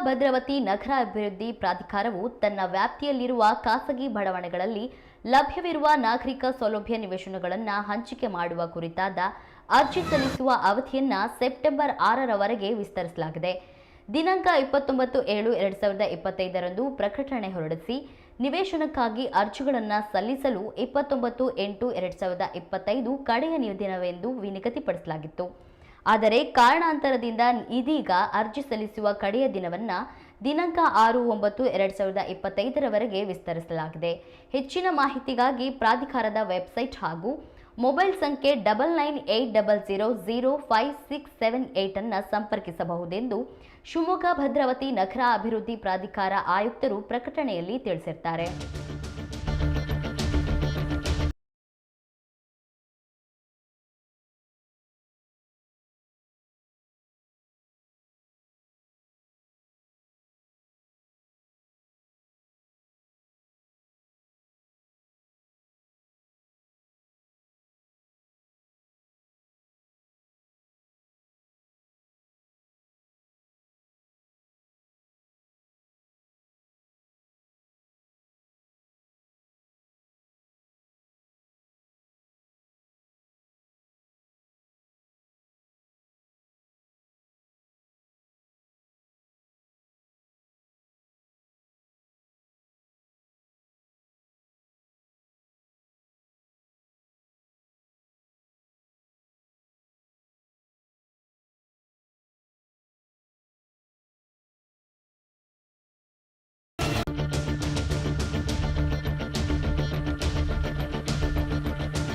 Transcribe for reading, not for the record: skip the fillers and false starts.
ಭದ್ರಾವತಿ ನಗರ ಅಭಿವೃದ್ಧಿ ಪ್ರಾಧಿಕಾರವು ತನ್ನ ವ್ಯಾಪ್ತಿಯಲ್ಲಿರುವ ಖಾಸಗಿ ಬಡಾವಣೆಗಳಲ್ಲಿ ಲಭ್ಯವಿರುವ ನಾಗರಿಕ ಸೌಲಭ್ಯ ನಿವೇಶನಗಳನ್ನು ಹಂಚಿಕೆ ಮಾಡುವ ಕುರಿತಾದ ಅರ್ಜಿ ಸಲ್ಲಿಸುವ ಅವಧಿಯನ್ನು ಸೆಪ್ಟೆಂಬರ್ 6ರವರೆಗೆ ವಿಸ್ತರಿಸಲಾಗಿದೆ. ದಿನಾಂಕ 29/7/2025ರಂದು ಪ್ರಕಟಣೆ ಹೊರಡಿಸಿ ನಿವೇಶನಕ್ಕಾಗಿ ಅರ್ಜಿಗಳನ್ನು ಸಲ್ಲಿಸಲು 29/8/2025 ಕಡೆಯ ದಿನವೆಂದು ನಿಗದಿಪಡಿಸಲಾಗಿತ್ತು. ಆದರೆ ಕಾರಣಾಂತರದಿಂದ ಇದೀಗ ಅರ್ಜಿ ಸಲ್ಲಿಸುವ ಕಡೆಯ ದಿನವನ್ನು ದಿನಾಂಕ 6/9/2025ರವರೆಗೆ ವಿಸ್ತರಿಸಲಾಗಿದೆ. ಹೆಚ್ಚಿನ ಮಾಹಿತಿಗಾಗಿ ಪ್ರಾಧಿಕಾರದ ವೆಬ್ಸೈಟ್ ಹಾಗೂ ಮೊಬೈಲ್ ಸಂಖ್ಯೆ 9980005678 ಅನ್ನು ಸಂಪರ್ಕಿಸಬಹುದೆಂದು ಶಿವಮೊಗ್ಗ ಭದ್ರಾವತಿ ನಗರ ಅಭಿವೃದ್ಧಿ ಪ್ರಾಧಿಕಾರ ಆಯುಕ್ತರು ಪ್ರಕಟಣೆಯಲ್ಲಿ ತಿಳಿಸಿದ್ದಾರೆ.